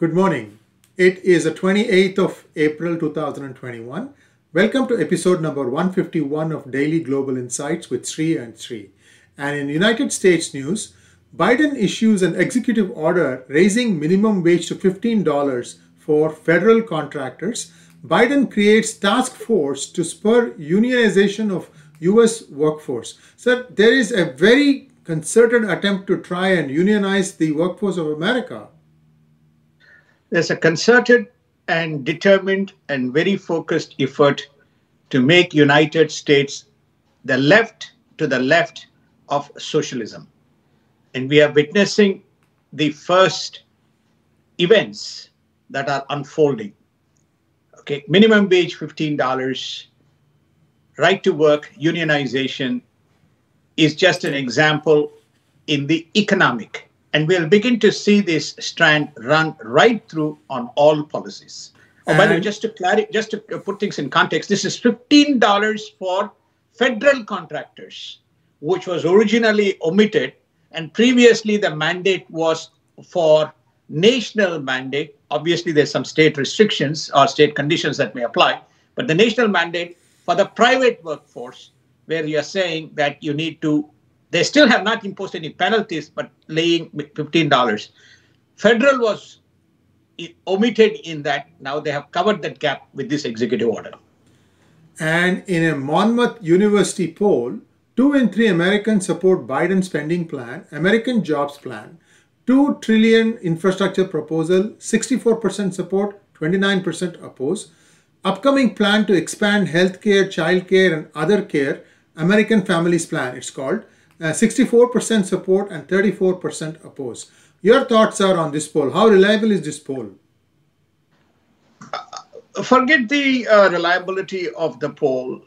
Good morning. It is the 28th of April 2021. Welcome to episode number 151 of Daily Global Insights with Sri and Sri. And in United States news, Biden issues an executive order raising minimum wage to $15 for federal contractors. Biden creates task force to spur unionization of U.S. workforce. So there is a very concerted attempt to try and unionize the workforce of America. There's a concerted and determined and very focused effort to make United States the left to the left of socialism. And we are witnessing the first events that are unfolding. Okay, minimum wage $15, right to work, unionization is just an example in the economic. And we'll begin to see this strand run right through on all policies. Oh, by the way, just to put things in context, this is $15 for federal contractors, which was originally omitted. And previously, the mandate was for national mandate. Obviously, there's some state restrictions or state conditions that may apply. But the national mandate for the private workforce, where you're saying that you need to, they still have not imposed any penalties, but laying $15. Federal was omitted in that. Now they have covered that gap with this executive order. And in a Monmouth University poll, 2 in 3 Americans support Biden spending plan, American jobs plan, $2 trillion infrastructure proposal, 64% support, 29% oppose, upcoming plan to expand healthcare, childcare, and other care, American Families Plan, it's called, 64% support and 34% oppose. Your thoughts are on this poll. How reliable is this poll? Forget the reliability of the poll.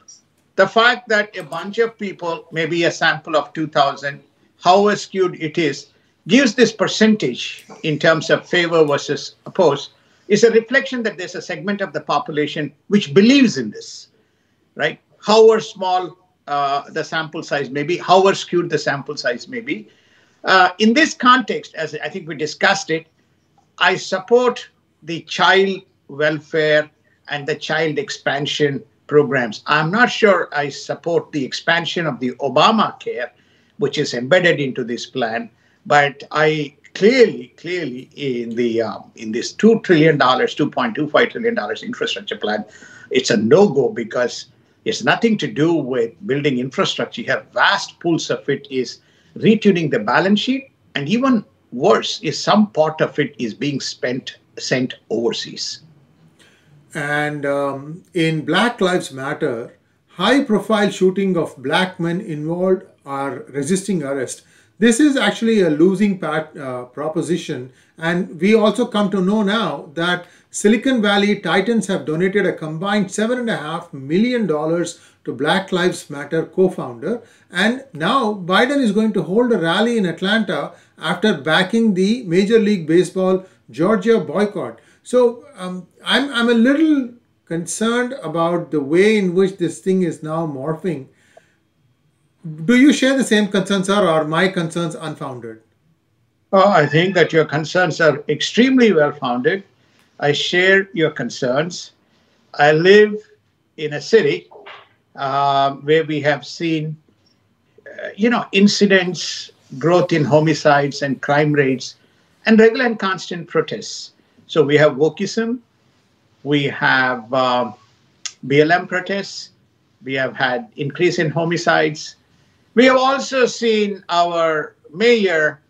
The fact that a bunch of people, maybe a sample of 2,000, however skewed it is, gives this percentage in terms of favor versus oppose, is a reflection that there's a segment of the population which believes in this, right? However small the sample size may be, however skewed the sample size may be. In this context, as I think we discussed it, I support the child welfare and the child expansion programs. I'm not sure I support the expansion of the Obamacare, which is embedded into this plan, but I clearly in this $2 trillion, $2.25 trillion infrastructure plan, it's a no-go because it's nothing to do with building infrastructure. You have vast pools of it is retuning the balance sheet, and even worse is some part of it is being sent overseas. And in Black Lives Matter, high-profile shooting of black men involved are resisting arrest. This is actually a losing proposition. And we also come to know now that Silicon Valley Titans have donated a combined $7.5 million to Black Lives Matter co-founder. And now Biden is going to hold a rally in Atlanta after backing the Major League Baseball Georgia boycott. So I'm a little concerned about the way in which this thing is now morphing. Do you share the same concerns, or are my concerns unfounded? I think that your concerns are extremely well-founded. I share your concerns. I live in a city where we have seen, incidents, growth in homicides and crime rates, and regular and constant protests. So we have wokeism, we have BLM protests, we have had increase in homicides. We have also seen our mayor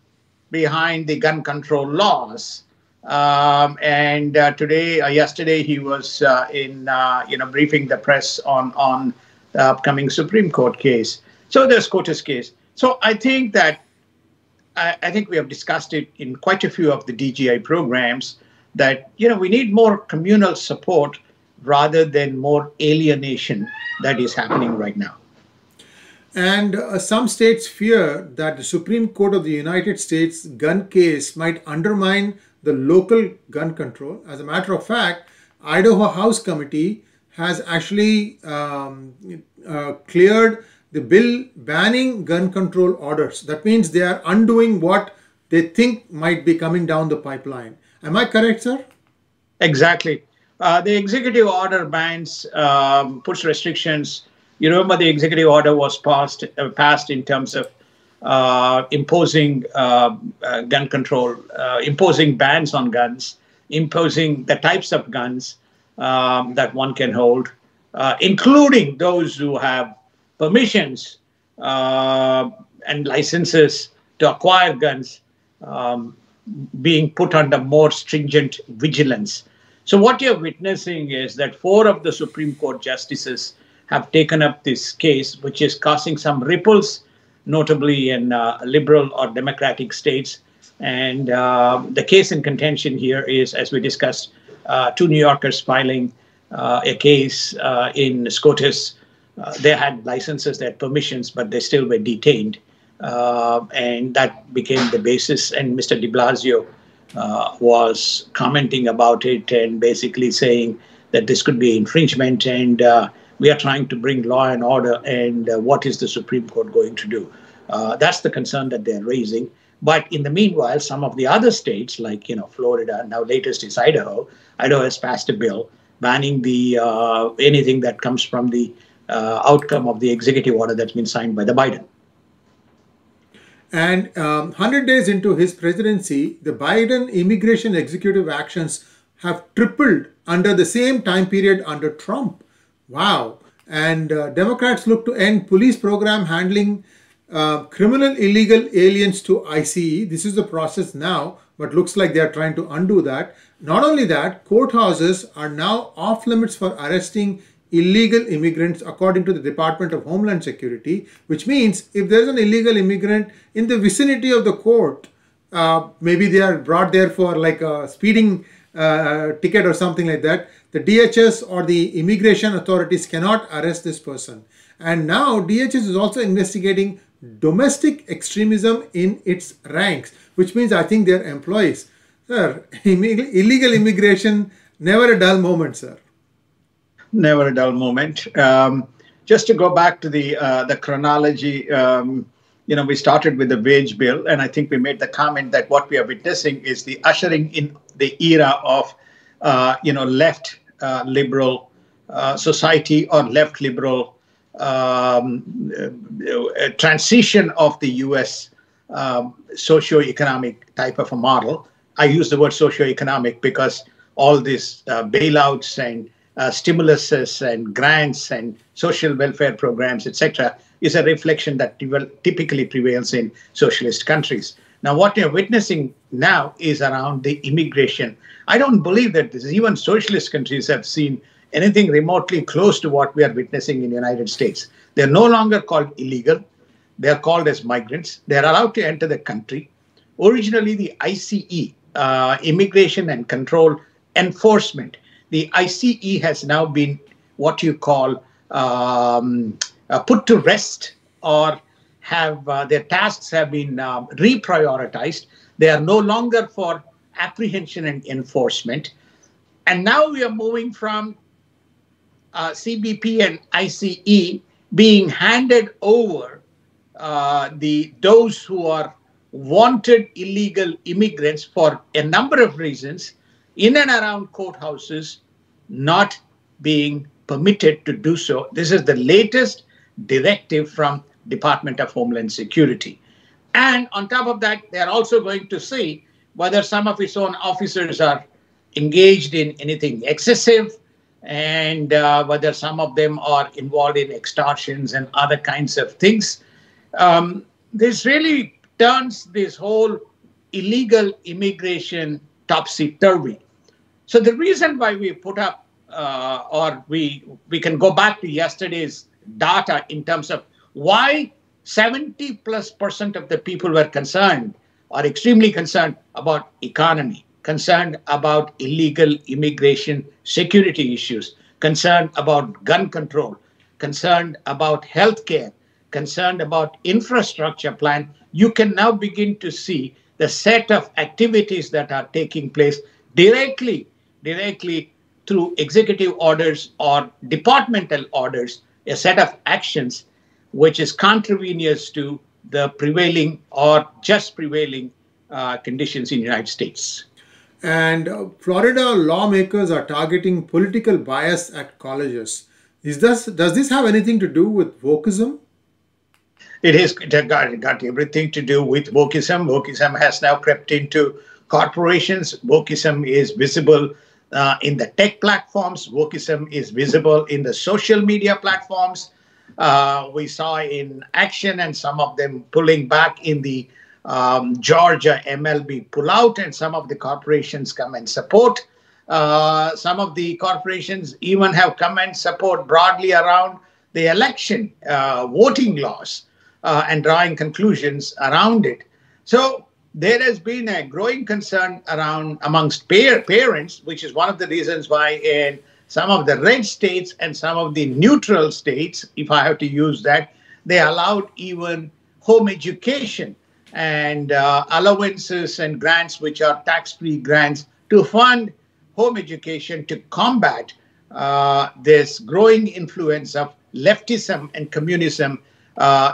behind the gun control laws. Yesterday, he was briefing the press on the upcoming Supreme Court case. So the SCOTUS case. So I think that I think we have discussed it in quite a few of the DGI programs that we need more communal support rather than more alienation that is happening right now. And some states fear that the Supreme Court of the United States gun case might undermine the local gun control. As a matter of fact, Idaho House Committee has actually cleared the bill banning gun control orders. That means they are undoing what they think might be coming down the pipeline. Am I correct, sir? Exactly. The executive order bans, puts restrictions. You remember the executive order was passed in terms of imposing gun control, imposing bans on guns, imposing the types of guns that one can hold, including those who have permissions and licenses to acquire guns, being put under more stringent vigilance. So what you're witnessing is that 4 of the Supreme Court justices have taken up this case, which is causing some ripples, notably in liberal or democratic states. And the case in contention here is, as we discussed, 2 New Yorkers filing a case in SCOTUS. They had licenses, they had permissions, but they still were detained. And that became the basis. And Mr. de Blasio was commenting about it and basically saying that this could be infringement, and we are trying to bring law and order, and what is the Supreme Court going to do? That's the concern that they're raising. But in the meanwhile, some of the other states, like Florida, now latest is Idaho. Idaho has passed a bill banning the anything that comes from the outcome of the executive order that's been signed by the Biden. And 100 days into his presidency, the Biden immigration executive actions have tripled under the same time period under Trump. Wow. And Democrats look to end police program handling criminal illegal aliens to ICE. This is the process now, but looks like they are trying to undo that. Not only that, courthouses are now off limits for arresting illegal immigrants according to the Department of Homeland Security, which means if there's an illegal immigrant in the vicinity of the court, maybe they are brought there for like a speeding ticket or something like that, the DHS or the immigration authorities cannot arrest this person. And now DHS is also investigating domestic extremism in its ranks, which means I think their employees. Sir, illegal immigration, never a dull moment, sir. Never a dull moment. Just to go back to the chronology, we started with the wage bill, and I think we made the comment that what we are witnessing is the ushering in the era of, left liberal society or left liberal transition of the U.S. Socioeconomic type of a model. I use the word socioeconomic because all these bailouts and stimuluses and grants and social welfare programs, etc., is a reflection that typically prevails in socialist countries. Now, what you're witnessing now is around the immigration. I don't believe that even socialist countries have seen anything remotely close to what we are witnessing in the United States. They're no longer called illegal. They're called as migrants. They're allowed to enter the country. Originally, the ICE, Immigration and Control Enforcement, the ICE has now been what you call put to rest, or have their tasks have been reprioritized. They are no longer for apprehension and enforcement. And now we are moving from CBP and ICE being handed over those who are wanted illegal immigrants for a number of reasons in and around courthouses not being permitted to do so. This is the latest directive from Department of Homeland Security. And on top of that, they are also going to see whether some of its own officers are engaged in anything excessive, and whether some of them are involved in extortions and other kinds of things. This really turns this whole illegal immigration topsy-turvy. So the reason why we put up, or we can go back to yesterday's data in terms of why 70+% of the people were concerned, or extremely concerned about economy, concerned about illegal immigration security issues, concerned about gun control, concerned about healthcare, concerned about infrastructure plan. You can now begin to see the set of activities that are taking place directly through executive orders or departmental orders, a set of actions which is contravenous to the prevailing or just prevailing conditions in the United States. And Florida lawmakers are targeting political bias at colleges. Does this have anything to do with wokeism? It got everything to do with wokeism. Wokeism has now crept into corporations. Wokeism is visible in the tech platforms. Wokeism is visible in the social media platforms. We saw in action and some of them pulling back in the Georgia MLB pullout, and some of the corporations come and support. Some of the corporations even have come and support broadly around the election voting laws and drawing conclusions around it. So there has been a growing concern around amongst parents, which is one of the reasons why in some of the red states and some of the neutral states, if I have to use that, they allowed even home education and allowances and grants, which are tax-free grants, to fund home education to combat this growing influence of leftism and communism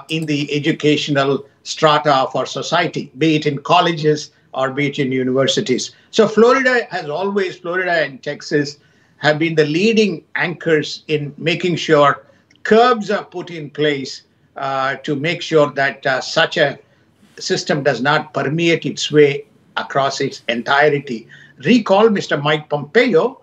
in the educational strata of our society, be it in colleges or be it in universities. So Florida and Texas have been the leading anchors in making sure curbs are put in place to make sure that such a system does not permeate its way across its entirety. Recall Mr. Mike Pompeo,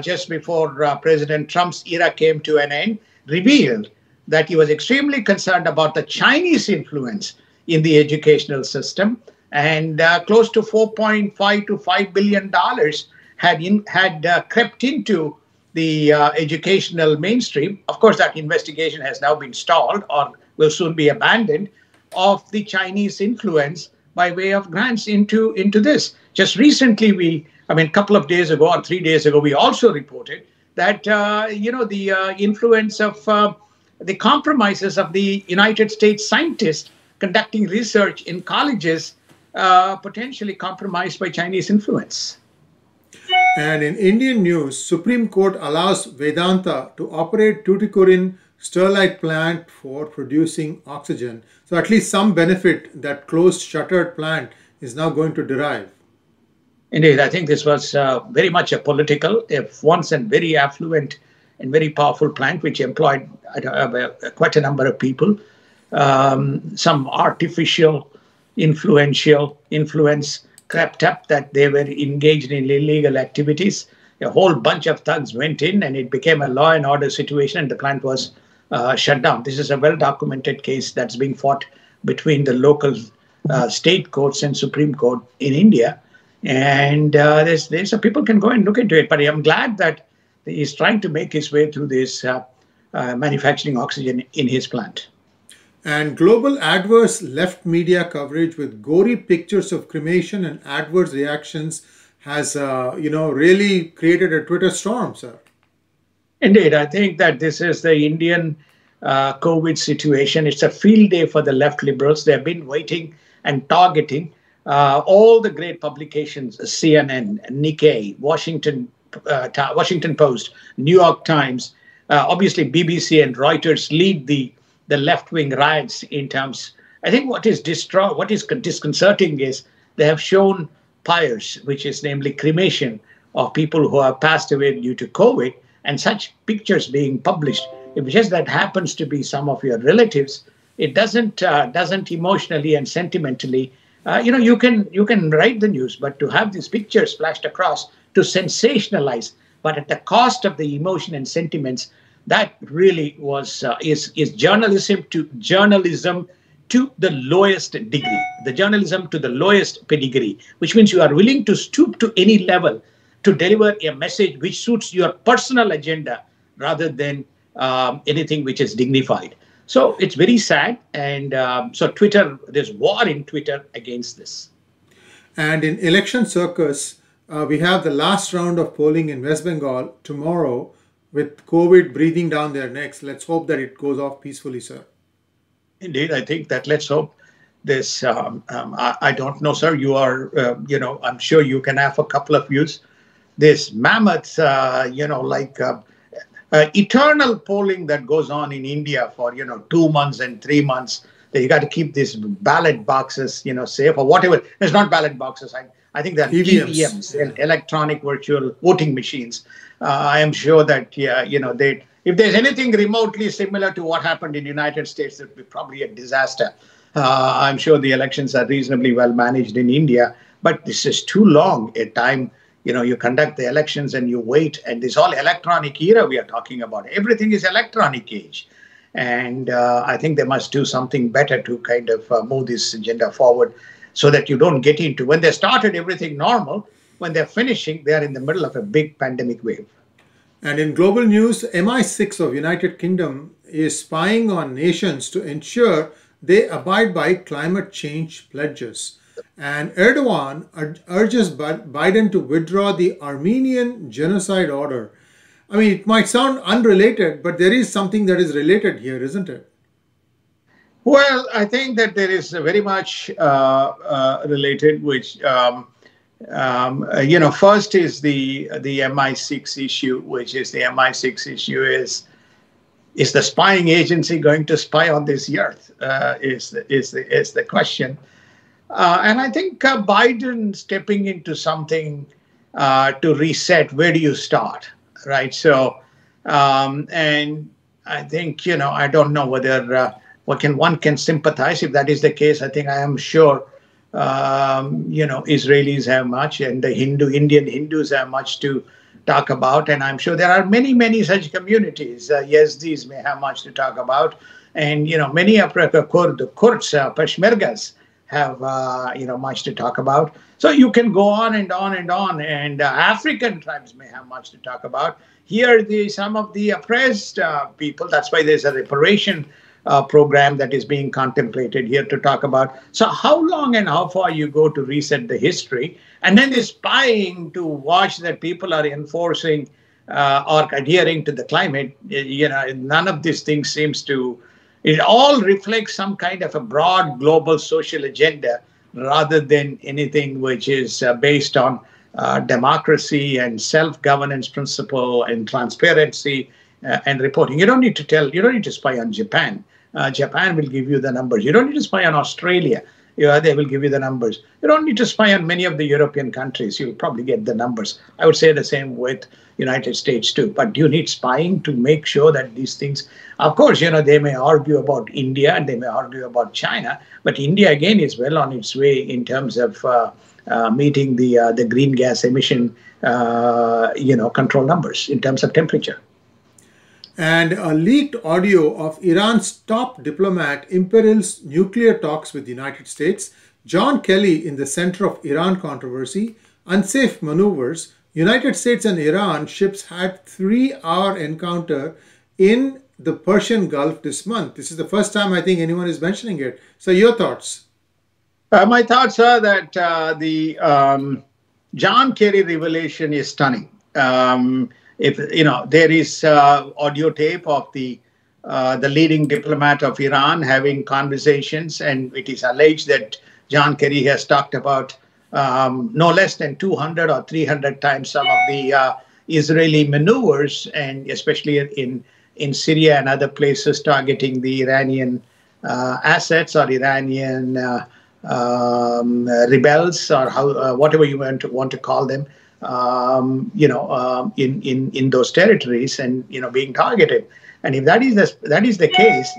just before President Trump's era came to an end, revealed that he was extremely concerned about the Chinese influence in the educational system, and close to $4.5 to $5 billion had crept into the educational mainstream. Of course, that investigation has now been stalled or will soon be abandoned, of the Chinese influence by way of grants into this. Just recently, a couple of days ago or 3 days ago, we also reported that, the influence of the compromises of the United States scientists conducting research in colleges potentially compromised by Chinese influence. And in Indian news, Supreme Court allows Vedanta to operate Tuticorin Sterlite plant for producing oxygen. So at least some benefit that closed shuttered plant is now going to derive. Indeed, I think this was very much a political, if once and very affluent and very powerful plant, which employed quite a number of people. Some artificial influence crept up that they were engaged in illegal activities. A whole bunch of thugs went in and it became a law and order situation, and the plant was shut down. This is a well-documented case that's being fought between the local state courts and Supreme Court in India. And so people can go and look into it. But I'm glad that he's trying to make his way through this manufacturing oxygen in his plant. And global adverse left media coverage with gory pictures of cremation and adverse reactions has, really created a Twitter storm, sir. Indeed, I think that this is the Indian COVID situation. It's a field day for the left liberals. They've been waiting and targeting all the great publications, CNN, Nikkei, Washington Post, New York Times. Obviously, BBC and Reuters lead the left-wing riots in terms. I think what is disconcerting is they have shown pyres, which is namely cremation of people who have passed away due to COVID, and such pictures being published. If just that happens to be some of your relatives, it doesn't emotionally and sentimentally. You can write the news, but to have these pictures flashed across to sensationalize, but at the cost of the emotion and sentiments, that really is journalism to the lowest degree, the journalism to the lowest pedigree, which means you are willing to stoop to any level to deliver a message which suits your personal agenda rather than anything which is dignified. So it's very sad. And so Twitter, there's war in Twitter against this. And in election circus, we have the last round of polling in West Bengal tomorrow with COVID breathing down their necks. Let's hope that it goes off peacefully, sir. Indeed, I think that let's hope this. I don't know, sir. You are, I'm sure you can have a couple of views. This mammoth, eternal polling that goes on in India for, 2 months and 3 months. that you got to keep these ballot boxes, safe or whatever. It's not ballot boxes. I think they're EVMs, electronic virtual voting machines. I am sure that, if there's anything remotely similar to what happened in the United States, it would be probably a disaster. I'm sure the elections are reasonably well managed in India, but this is too long a time. You conduct the elections and you wait, and this whole electronic era we are talking about, everything is electronic age. And I think they must do something better to kind of move this agenda forward so that you don't get into, when they started everything normal, when they're finishing, they are in the middle of a big pandemic wave. And in global news, MI6 of United Kingdom is spying on nations to ensure they abide by climate change pledges. And Erdogan urges Biden to withdraw the Armenian Genocide Order. I mean, it might sound unrelated, but there is something that is related here, isn't it? Well, I think that there is very much related, which, first is the MI6 issue, which is the MI6 issue is the spying agency going to spy on this earth, is the question. And I think Biden stepping into something to reset, where do you start, right? So, and I think, I don't know whether one can sympathize. If that is the case, I think I am sure, Israelis have much, and the Indian Hindus have much to talk about. And I'm sure there are many, many such communities. Yazidis may have much to talk about. And, many of the Kurds, Peshmergas, have, much to talk about. So you can go on and on and on. And African tribes may have much to talk about. Here, some of the oppressed people, that's why there's a reparation program that is being contemplated here to talk about. So how long and how far you go to reset the history, and then the spying to watch that people are enforcing or adhering to the climate, none of these things seems to, it all reflects some kind of a broad global social agenda rather than anything which is based on democracy and self-governance principle and transparency and reporting. You don't need to spy on Japan. Japan will give you the numbers. You don't need to spy on Australia. They will give you the numbers. You don't need to spy on many of the European countries. You'll probably get the numbers. I would say the same with United States too. But do you need spying to make sure that these things, of course, they may argue about India and they may argue about China, but India again is well on its way in terms of meeting the green gas emission, control numbers in terms of temperature. And a leaked audio of Iran's top diplomat Imperils nuclear talks with the United States, John Kelly in the center of Iran controversy, unsafe maneuvers, United States and Iran ships had 3-hour encounter in the Persian Gulf this month. This is the first time I think anyone is mentioning it. So your thoughts? My thoughts are that the John Kerry revelation is stunning. If there is audio tape of the leading diplomat of Iran having conversations, and it is alleged that John Kerry has talked about no less than 200 or 300 times some of the Israeli maneuvers, and especially in Syria and other places targeting the Iranian assets or Iranian rebels or whatever you want to call them. In those territories and being targeted. And if that is the case,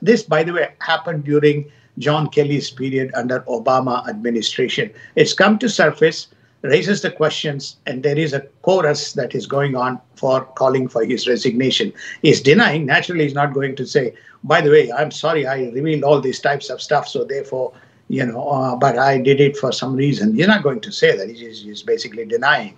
this by the way happened during John Kelly's period under Obama administration. It's come to surface, raises the questions, and there is a chorus that is going on for calling for his resignation. He's denying. Naturally, he's not going to say, by the way, I'm sorry, I revealed all these types of stuff, so therefore but I did it for some reason. You're not going to say that. He's basically denying.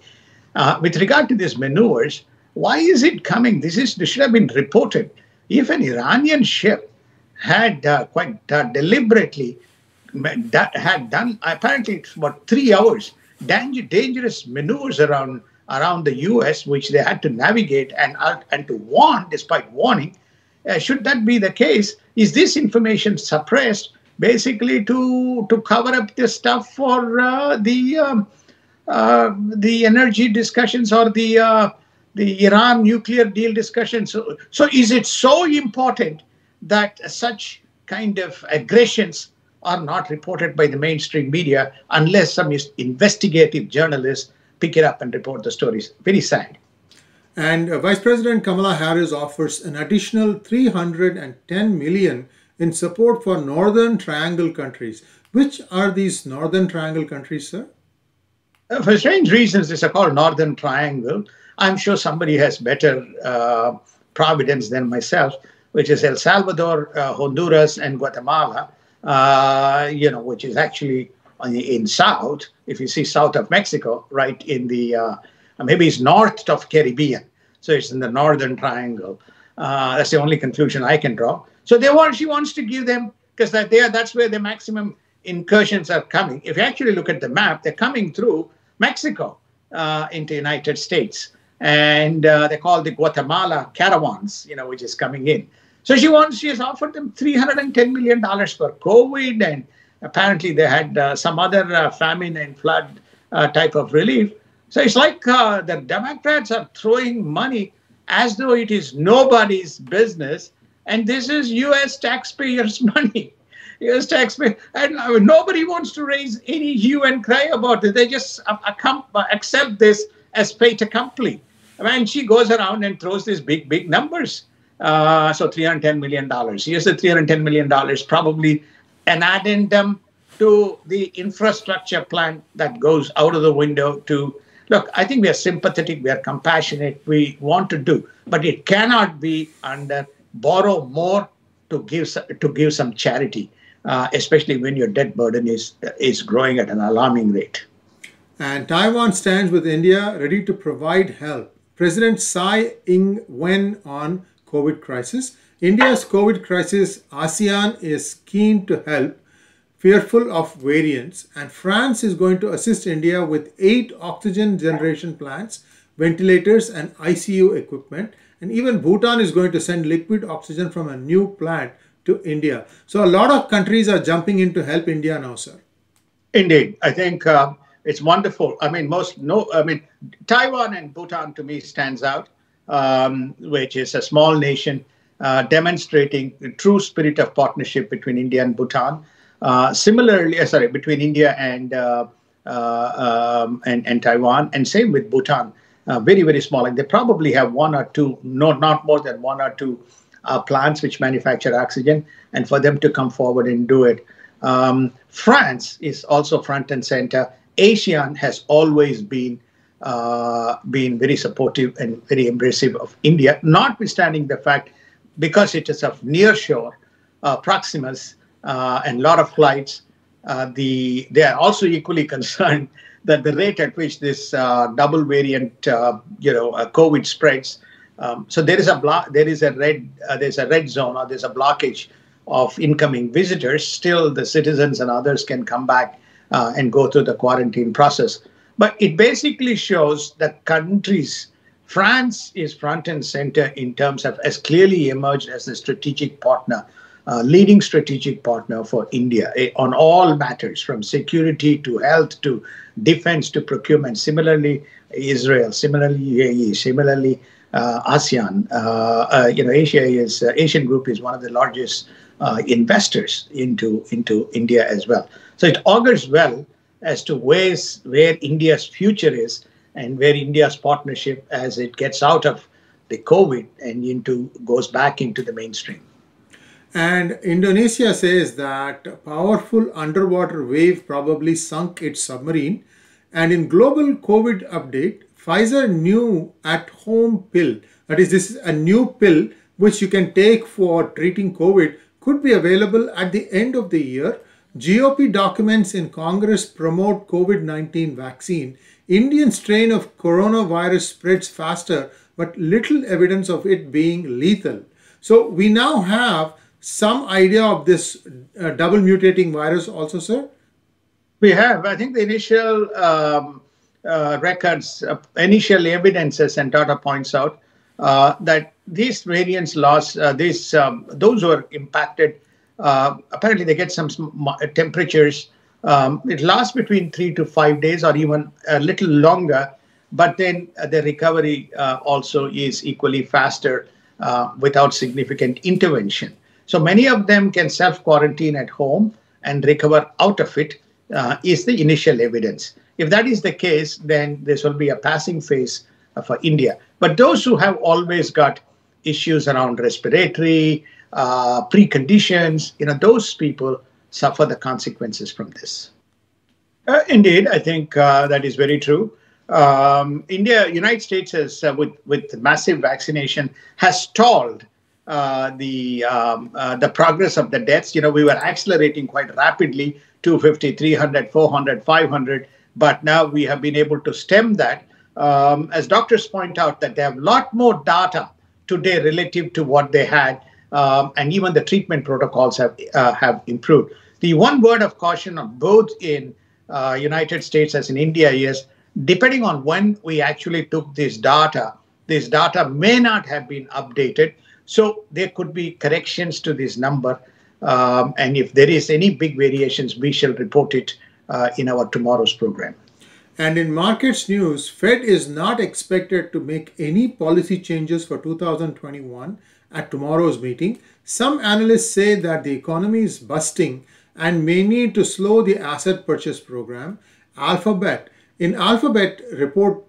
With regard to these maneuvers, why is it coming? This should have been reported. If an Iranian ship had quite deliberately had done, apparently it's about 3 hours, dangerous maneuvers around the U.S., which they had to navigate and to warn, despite warning, should that be the case, is this information suppressed basically to cover up this stuff for the energy discussions or the Iran nuclear deal discussions? So is it so important that such kind of aggressions are not reported by the mainstream media unless some investigative journalists pick it up and report the stories. Very sad. And Vice President Kamala Harris offers an additional $310 million in support for Northern Triangle countries. Which are these Northern Triangle countries, sir? For strange reasons, these are called Northern Triangle. I'm sure somebody has better providence than myself, which is El Salvador, Honduras, and Guatemala, which is actually in south, if you see south of Mexico, right in the, maybe it's north of Caribbean. So it's in the Northern Triangle. That's the only conclusion I can draw. So she wants to give them, because that's where the maximum incursions are coming. If you actually look at the map, they're coming through Mexico into United States. And they call the Guatemala caravans, which is coming in. So she has offered them $310 million for COVID, and apparently they had some other famine and flood type of relief. So it's like the Democrats are throwing money as though it is nobody's business, and this is U.S. taxpayers' money. U.S. taxpayers, and nobody wants to raise any hue and cry about it. They just accept this as fait accompli. And she goes around and throws these big numbers. So $310 million. Here's the $310 million, probably an addendum to the infrastructure plan that goes out of the window to, look, I think we are sympathetic, we are compassionate, we want to do, but it cannot be under borrow more to give some charity, especially when your debt burden is growing at an alarming rate. And Taiwan stands with India ready to provide help. President Tsai Ing-wen on COVID crisis. India's COVID crisis, ASEAN is keen to help, fearful of variants, and France is going to assist India with 8 oxygen generation plants, ventilators, and ICU equipment. And even Bhutan is going to send liquid oxygen from a new plant to India. So a lot of countries are jumping in to help India now, sir. Indeed. I think it's wonderful. Taiwan and Bhutan to me stands out, which is a small nation demonstrating the true spirit of partnership between India and Bhutan. Between India and Taiwan, and same with Bhutan. Very, very small. Like they probably have one or two, not more than one or two plants which manufacture oxygen, and for them to come forward and do it. France is also front and center. ASEAN has always been very supportive and very embracive of India, notwithstanding the fact, because it is of near shore, Proximus, and a lot of flights, they are also equally concerned that the rate at which this double variant, COVID spreads. So there's a red zone, or there's a blockage of incoming visitors. Still, the citizens and others can come back and go through the quarantine process. But it basically shows that countries, France is front and center in terms of has clearly emerged as a strategic partner, leading strategic partner for India on all matters, from security to health to defense to procurement. Similarly, Israel, similarly UAE, similarly ASEAN. Asian Group is one of the largest investors into India as well. So it augurs well as to where India's future is and where India's partnership as it gets out of the COVID and goes back into the mainstream. And Indonesia says that a powerful underwater wave probably sunk its submarine. And in global COVID update, Pfizer new at-home pill, that is, this is a new pill which you can take for treating COVID, could be available at the end of the year. GOP documents in Congress promote COVID-19 vaccine. Indian strain of coronavirus spreads faster, but little evidence of it being lethal. So we now have some idea of this double mutating virus also, sir? We have. I think the initial records, initial evidences and data points out that these variants lost, those who are impacted, apparently they get some temperatures. It lasts between 3 to 5 days or even a little longer, but then the recovery also is equally faster without significant intervention. So many of them can self-quarantine at home and recover out of it, is the initial evidence. If that is the case, then this will be a passing phase for India. But those who have always got issues around respiratory, preconditions, those people suffer the consequences from this. Indeed, I think that is very true. United States has, with massive vaccination, has stalled the progress of the deaths. We were accelerating quite rapidly, 250, 300, 400, 500, but now we have been able to stem that. As doctors point out, that they have a lot more data today relative to what they had, and even the treatment protocols have improved. The one word of caution on both in United States as in India is, depending on when we actually took this data may not have been updated. So there could be corrections to this number. And if there is any big variations, we shall report it in our tomorrow's program. And in markets news, Fed is not expected to make any policy changes for 2021 at tomorrow's meeting. Some analysts say that the economy is busting and may need to slow the asset purchase program. In Alphabet report,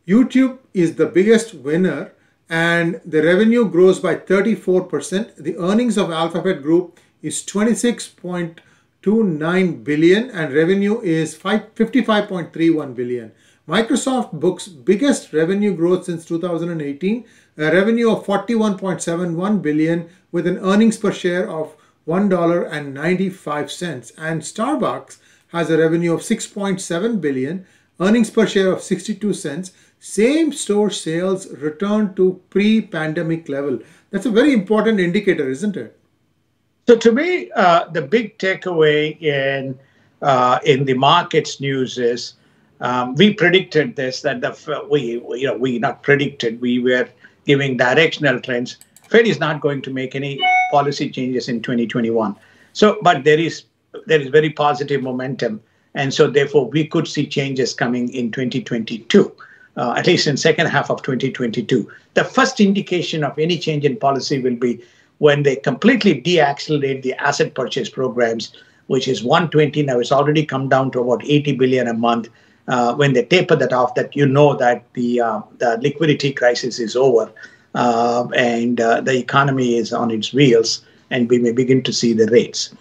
YouTube is the biggest winner and the revenue grows by 34%. The earnings of Alphabet Group is 26.29 billion and revenue is 55.31 billion. Microsoft books biggest revenue growth since 2018, a revenue of 41.71 billion with an earnings per share of $1.95. And Starbucks has a revenue of 6.7 billion, earnings per share of 62 cents. Same store sales returned to pre-pandemic level. That's a very important indicator, isn't it? So to me, the big takeaway in the markets news is we predicted this, that we not predicted, we were giving directional trends. Fed is not going to make any policy changes in 2021. So, but there is very positive momentum, and so therefore we could see changes coming in 2022. At least in second half of 2022. The first indication of any change in policy will be when they completely deaccelerate the asset purchase programs, which is 120 now. It's already come down to about 80 billion a month. When they taper that off, that that the liquidity crisis is over and the economy is on its wheels, and we may begin to see the rates.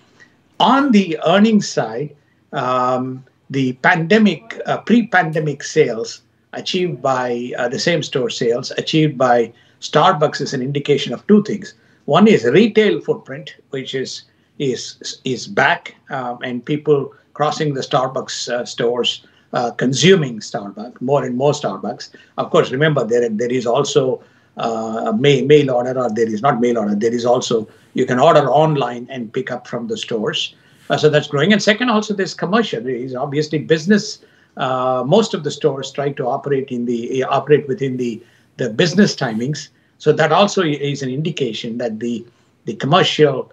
On the earnings side, the pre-pandemic sales achieved by the same store sales achieved by Starbucks is an indication of two things. One is retail footprint, which is back, and people crossing the Starbucks stores, consuming Starbucks, more and more Starbucks. Of course, remember there is also mail order, or there is not mail order. There is also, you can order online and pick up from the stores. So that's growing. And second, also this commercial. There is obviously business. Most of the stores try to operate within the business timings, so that also is an indication that the commercial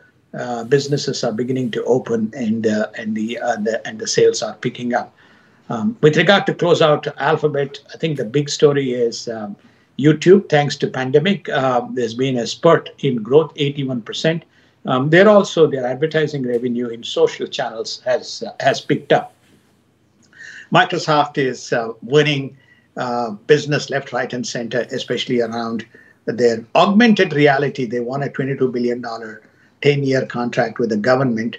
businesses are beginning to open and the sales are picking up. With regard to close out Alphabet, I think the big story is YouTube. Thanks to pandemic, there's been a spurt in growth, 81%. Their advertising revenue in social channels has picked up. Microsoft is winning business left, right, and center, especially around their augmented reality. They won a $22 billion 10-year contract with the government,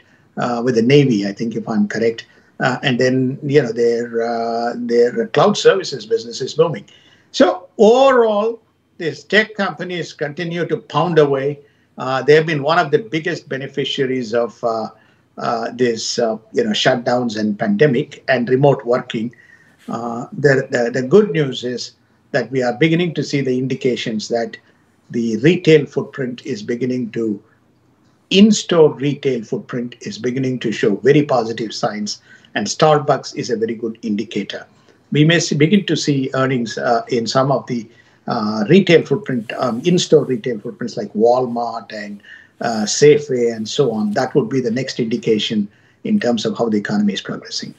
with the Navy, I think, if I'm correct. And then, their cloud services business is booming. So overall, these tech companies continue to pound away. They have been one of the biggest beneficiaries of this shutdowns and pandemic and remote working. The good news is that we are beginning to see the indications that the retail footprint is beginning to, in-store retail footprint is beginning to show very positive signs, and Starbucks is a very good indicator. We may begin to see earnings in some of the retail footprint, in-store retail footprints like Walmart and Safeway and so on. That would be the next indication in terms of how the economy is progressing.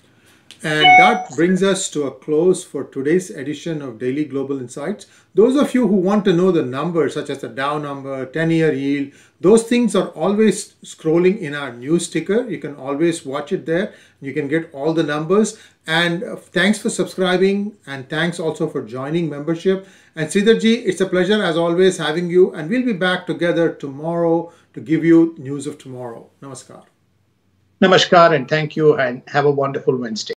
And that brings us to a close for today's edition of Daily Global Insights. Those of you who want to know the numbers, such as the Dow number, 10-year yield, those things are always scrolling in our news ticker. You can always watch it there. You can get all the numbers. And thanks for subscribing, and thanks also for joining membership. And Sridharji, it's a pleasure as always having you. And we'll be back together tomorrow to give you news of tomorrow. Namaskar. Namaskar, and thank you, and have a wonderful Wednesday.